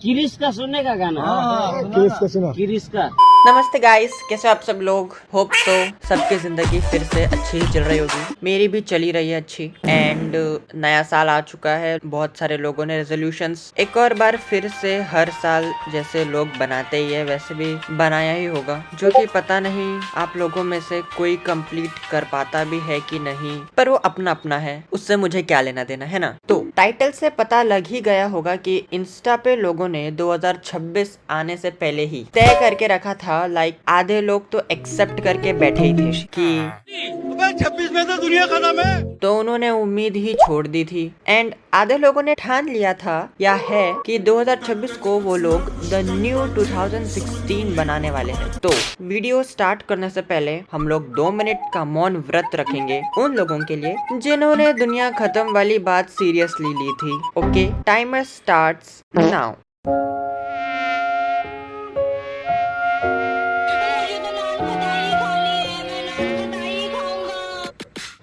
किरिस का सुनने का गाना। किरिस का सुना। किरिस का। नमस्ते गाइस, कैसे हो आप सब लोग। होप सो सबकी जिंदगी फिर से अच्छी ही चल रही होगी। मेरी भी चली रही है अच्छी। एंड नया साल आ चुका है। बहुत सारे लोगों ने रेजोल्यूशंस एक और बार फिर से हर साल जैसे लोग बनाते ही है वैसे भी बनाया ही होगा, जो कि पता नहीं आप लोगों में से कोई कंप्लीट कर पाता भी है कि नहीं, पर वो अपना अपना है, उससे मुझे क्या लेना देना है ना। तो टाइटल से पता लग ही गया होगा कि इंस्टा पे लोगों ने 2026 आने से पहले ही तय करके रखा था। लाइक आधे लोग तो एक्सेप्ट करके बैठे ही थे कि 26 में तो दुनिया खत्म है। तो उन्होंने उम्मीद ही छोड़ दी थी। एंड आधे लोगों ने ठान लिया था या है कि 2026 को वो लोग द न्यू 2016 बनाने वाले हैं। तो वीडियो स्टार्ट करने से पहले हम लोग 2 मिनट का मौन व्रत रखेंगे उन लोगों के लिए जिन्होंने दुनिया खत्म वाली बात सीरियसली ली थी। Okay, timer starts now.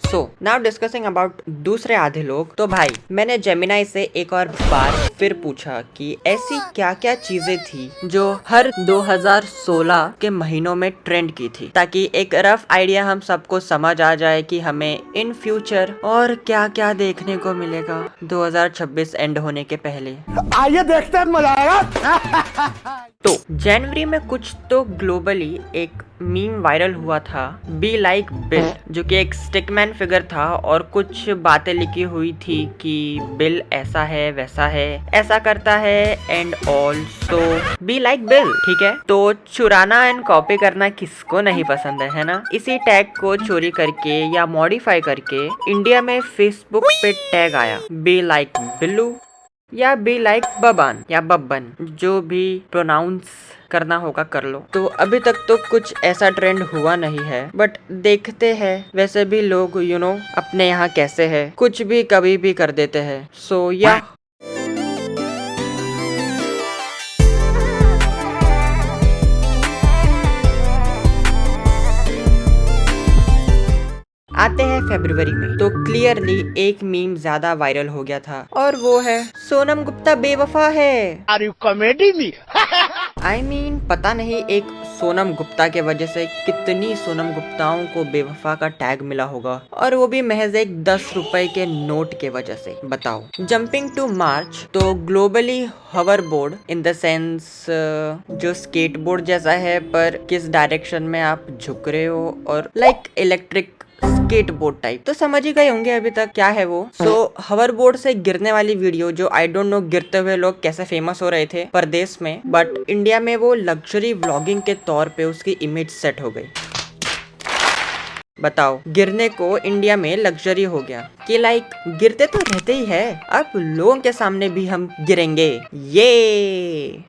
So now discussing about दूसरे आधे लोग। तो भाई मैंने जेमिनाई से एक और बार फिर पूछा कि ऐसी क्या क्या चीजें थी जो हर 2016 के महीनों में ट्रेंड की थी, ताकि एक रफ आइडिया हम सबको समझ आ जाए कि हमें इन फ्यूचर और क्या क्या देखने को मिलेगा 2026 एंड होने के पहले। आइए देखते हैं, मजा आएगा। तो जनवरी में कुछ तो ग्लोबली एक मीम वायरल हुआ था, बी लाइक बिल, जो कि एक स्टिकमैन फिगर था और कुछ बातें लिखी हुई थी कि बिल ऐसा है वैसा है, ऐसा करता है and all, so be like bill. ठीक है, तो चुराना एंड कॉपी करना किसको नहीं पसंद है ना। इसी टैग को चोरी करके या मॉडिफाई करके इंडिया में फेसबुक पे टैग आया, बी लाइक बिल्लू या बी लाइक बबान या बब्बन, जो भी प्रोनाउंस करना होगा कर लो। तो अभी तक तो कुछ ऐसा ट्रेंड हुआ नहीं है, बट देखते हैं। वैसे भी लोग अपने यहाँ कैसे है, कुछ भी कभी भी कर देते हैं। सो या आते हैं फरवरी में। तो क्लियरली एक मीम ज्यादा वायरल हो गया था और वो है सोनम गुप्ता बेवफा है। Are you comedy me? I mean, पता नहीं एक सोनम गुप्ता के वजह से कितनी सोनम गुप्ताओं को बेवफा का टैग मिला होगा, और वो भी महज एक 10 रुपए के नोट के वजह से। बताओ। जंपिंग टू मार्च, तो globally hover board in the sense जो स्केट बोर्ड जैसा है पर किस डायरेक्शन में आप झुक रहे हो, और like electric skateboard type, तो समझ ही गए होंगे अभी तक क्या है वो। सो हवर बोर्ड से गिरने वाली वीडियो, जो आई डोंट नो गिरते हुए लोग कैसे फेमस हो रहे थे परदेश में, बट इंडिया में वो लग्जरी व्लॉगिंग के तौर पे उसकी इमेज सेट हो गई। बताओ, गिरने को इंडिया में लग्जरी हो गया कि लाइक गिरते तो रहते ही है, अब लोगों के सामने भी हम गिरेंगे। ये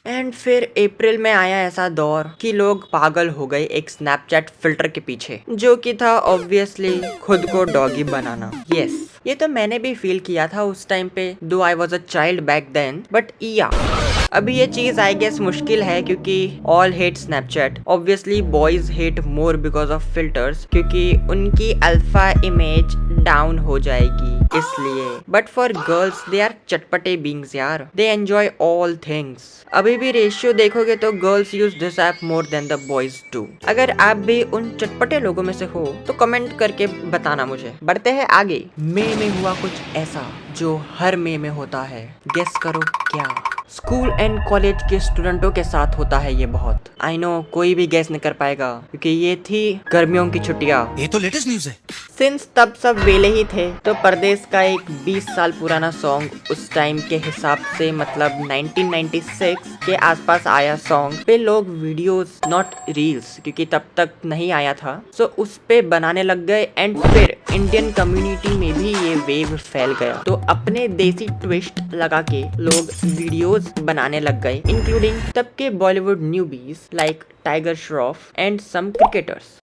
एंड फिर अप्रैल में आया ऐसा दौर कि लोग पागल हो गए एक स्नैपचैट फिल्टर के पीछे, जो कि था ऑब्वियसली खुद को डॉगी बनाना। यस, ये तो मैंने भी फील किया था उस टाइम पे, though I was a child back then, but yeah अभी ये चीज आई गेस मुश्किल है क्योंकि all hate Snapchat. Obviously boys hate more because of filters, क्योंकि उनकी अल्फा इमेज डाउन हो जाएगी इसलिए। But for girls they are चटपटे बींग्स यार, दे एंजॉय ऑल थिंग्स। अभी भी रेशियो देखोगे तो girls use this app more than the boys do. अगर आप भी उन चटपटे लोगों में से हो तो कमेंट करके बताना मुझे। बढ़ते हैं आगे। मई में हुआ कुछ ऐसा जो हर मई में होता है, गेस करो क्या। स्कूल एंड कॉलेज के स्टूडेंटों के साथ होता है ये बहुत। आई नो कोई भी गेस नहीं कर पाएगा क्योंकि ये थी गर्मियों की छुट्टियां। ये तो लेटेस्ट न्यूज है। सिंस तब सब वेले ही थे, तो परदेश का एक 20 साल पुराना सॉन्ग उस टाइम के हिसाब से, मतलब 1996 के आसपास आया सॉन्ग पे लोग वीडियोस नॉट रील्स, क्योंकि तब तक नहीं आया था, सो उस पे बनाने लग गए। एंड फिर इंडियन कम्युनिटी में भी ये वेव फैल गया, तो अपने देसी ट्विस्ट लगा के लोग वीडियोस बनाने लग गए, इंक्लूडिंग तब के Bollywood newbies like Tiger Shroff and some cricketers.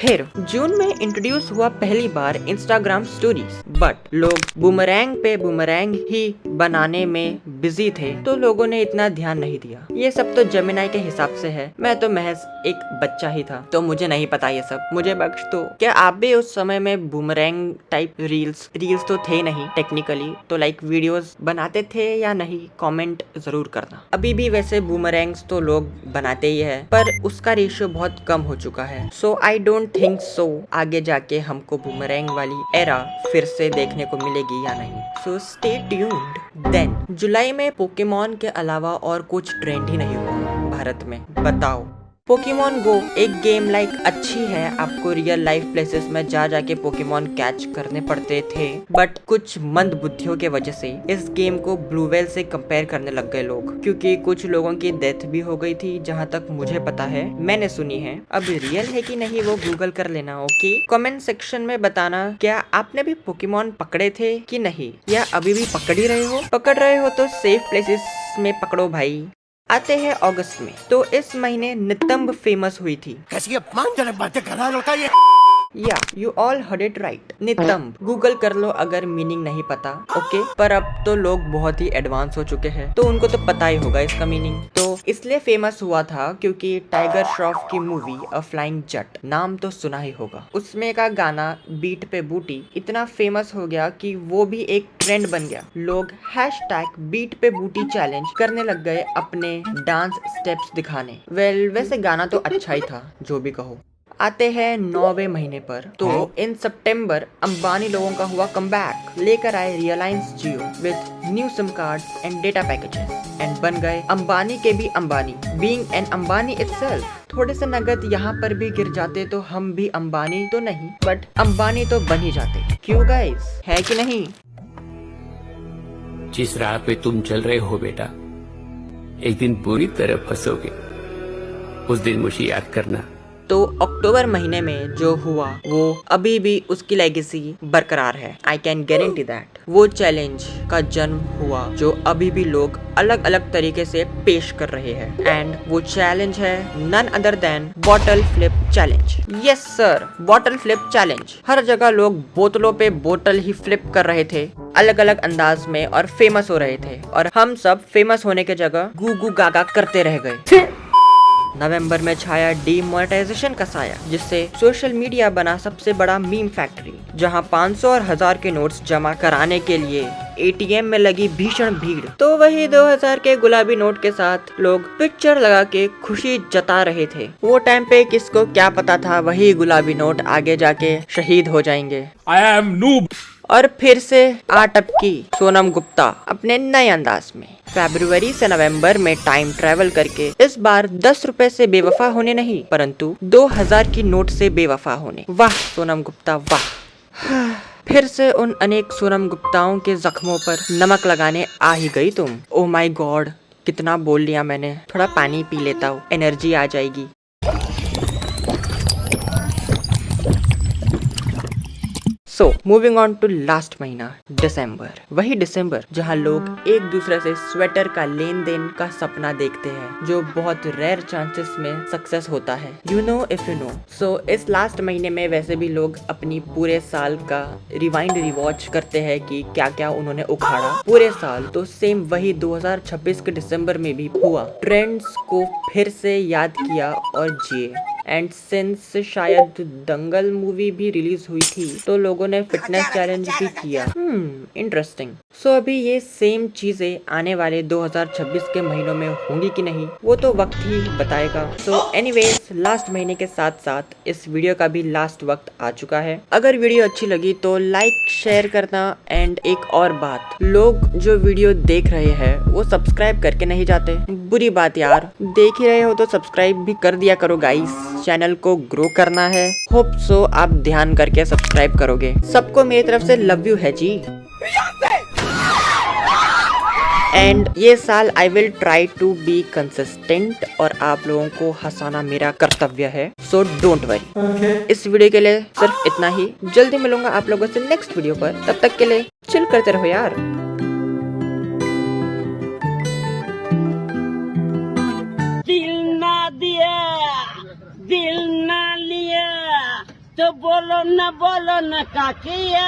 फिर जून में इंट्रोड्यूस हुआ पहली बार इंस्टाग्राम स्टोरीज, बट लोग बूमरैंग पे बूमरैंग ही बनाने में बिजी थे तो लोगों ने इतना ध्यान नहीं दिया। ये सब तो जेमिनाई के हिसाब से है, मैं तो महज एक बच्चा ही था तो मुझे नहीं पता ये सब, मुझे बख्श दो। क्या आप भी उस समय में बूमरैंग टाइप रील्स तो थे नहीं टेक्निकली, तो लाइक वीडियोस बनाते थे या नहीं, कमेंट जरूर करना। अभी भी वैसे बूमरैंग्स तो लोग बनाते ही है पर उसका रेशियो बहुत कम हो चुका है, सो आई डोंट थिंक सो आगे जाके हमको बूमरैंग वाली एरा फिर से देखने को मिलेगी या नहीं। So stay tuned. देन जुलाई में पोकेमॉन के अलावा और कुछ ट्रेंड ही नहीं हुआ भारत में, बताओ। पोकेमॉन गो एक गेम लाइक अच्छी है, आपको रियल लाइफ प्लेसेस में जा जाके पोकेमॉन कैच करने पड़ते थे, बट कुछ मंद बुद्धियों के वजह से इस गेम को ब्लू व्हेल से कंपेयर करने लग गए लोग, क्योंकि कुछ लोगों की डेथ भी हो गई थी जहां तक मुझे पता है, मैंने सुनी है। अब रियल है कि नहीं वो गूगल कर लेना, ओके। कमेंट सेक्शन में बताना क्या आपने भी पोकेमॉन पकड़े थे कि नहीं, या अभी भी पकड़ ही रहे हो। पकड़ रहे हो तो सेफ प्लेसेस में पकड़ो भाई। आते हैं अगस्त में, तो इस महीने नितंब फेमस हुई थी। कैसी अपमानजनक बातें कर रहा है लड़का ये। या you all heard it right, नितंब। गूगल कर लो अगर मीनिंग नहीं पता, ओके। पर अब तो लोग बहुत ही एडवांस हो चुके हैं तो उनको तो पता ही होगा इसका मीनिंग। तो इसलिए फेमस हुआ था क्योंकि टाइगर श्रॉफ की मूवी अ फ्लाइंग जट, नाम तो सुना ही होगा, उसमें का गाना बीट पे बूटी इतना फेमस हो गया कि वो भी एक ट्रेंड बन गया। लोग हैशटैग बीट पे बूटी चैलेंज करने लग गए अपने डांस स्टेप्स दिखाने। वेल वैसे गाना तो अच्छा ही था, जो भी कहो। आते हैं 9वें महीने पर, तो इन सितंबर अंबानी लोगों का हुआ कमबैक, लेकर आए Reliance Jio with new SIM cards and data packages and बन गए अंबानी के भी Ambani, being an Ambani itself. थोड़े से नगद यहाँ पर भी गिर जाते तो हम भी अंबानी तो नहीं बट अंबानी तो बन ही जाते, क्यों गाइस, है कि नहीं। जिस राह पे तुम चल रहे हो बेटा, एक दिन पूरी तरह फंसोगे, उस दिन मुझे याद करना। तो अक्टूबर महीने में जो हुआ वो अभी भी उसकी लेगेसी बरकरार है, आई कैन गारंटी दैट। वो चैलेंज का जन्म हुआ जो अभी भी लोग अलग अलग तरीके से पेश कर रहे हैं, एंड वो चैलेंज है none other than bottle flip challenge. Yes sir, bottle flip challenge. हर जगह लोग बोतलों पे बोतल ही फ्लिप कर रहे थे अलग अलग अंदाज में और फेमस हो रहे थे, और हम सब फेमस होने के जगह गू गू गागा करते रह गए। नवंबर में छाया डीमोनेटाइजेशन का साया, जिससे सोशल मीडिया बना सबसे बड़ा मीम फैक्ट्री, जहां 500 और 1000 के नोट्स जमा कराने के लिए एटीएम में लगी भीषण भीड़। तो वही 2000 के गुलाबी नोट के साथ लोग पिक्चर लगा के खुशी जता रहे थे। वो टाइम पे किसको क्या पता था वही गुलाबी नोट आगे जाके शहीद हो जाएंगे। I am noob. और फिर से आ टपकी सोनम गुप्ता अपने नए अंदाज में, फरवरी से नवंबर में टाइम ट्रेवल करके इस बार 10 रुपए से बेवफा होने नहीं परंतु 2000 की नोट से बेवफा होने। वाह सोनम गुप्ता वाह। फिर से उन अनेक सोनम गुप्ताओं के जख्मों पर नमक लगाने आ ही गई तुम। ओह माय गॉड, कितना बोल लिया मैंने, थोड़ा पानी पी लेता हूँ, एनर्जी आ जाएगी। So moving on to last महीना दिसंबर, वही दिसंबर जहां लोग एक दूसरे से स्वेटर का लेन देन का सपना देखते हैं, जो बहुत रेयर चांसेस में सक्सेस होता है, you know if you know. So इस लास्ट महीने में वैसे भी लोग अपनी पूरे साल का रिवाइंड रिवॉच करते हैं कि क्या क्या उन्होंने उखाड़ा पूरे साल। तो सेम वही 2026 के दिसंबर में भी हुआ, ट्रेंड्स को फिर से याद किया और जिए। एंड सिंस शायद दंगल मूवी भी रिलीज हुई थी तो लोगों ने फिटनेस चैलेंज भी किया। इंटरेस्टिंग। सो अभी ये सेम चीजें आने वाले 2026 के महीनों में होंगी कि नहीं वो तो वक्त ही बताएगा। सो एनीवेज, लास्ट महीने के साथ साथ इस वीडियो का भी लास्ट वक्त आ चुका है। अगर वीडियो अच्छी लगी तो लाइक शेयर करना। एंड एक और बात, लोग जो वीडियो देख रहे हैं वो सब्सक्राइब करके नहीं जाते, बुरी बात यार। देख ही रहे हो तो सब्सक्राइब भी कर दिया करो गाइस, चैनल को ग्रो करना है। होप सो आप ध्यान करके सब्सक्राइब करोगे। सबको मेरी तरफ से लव यू है जी। एंड ये साल I will try to be consistent और आप लोगों को हंसाना मेरा कर्तव्य है, सो डोंट वरी। इस वीडियो के लिए सिर्फ इतना ही। जल्दी मिलूंगा आप लोगों से नेक्स्ट वीडियो पर, तब तक के लिए चिल करते रहो यार। दिल ना दिया, दिल ना लिया। तो बोलो न काकिया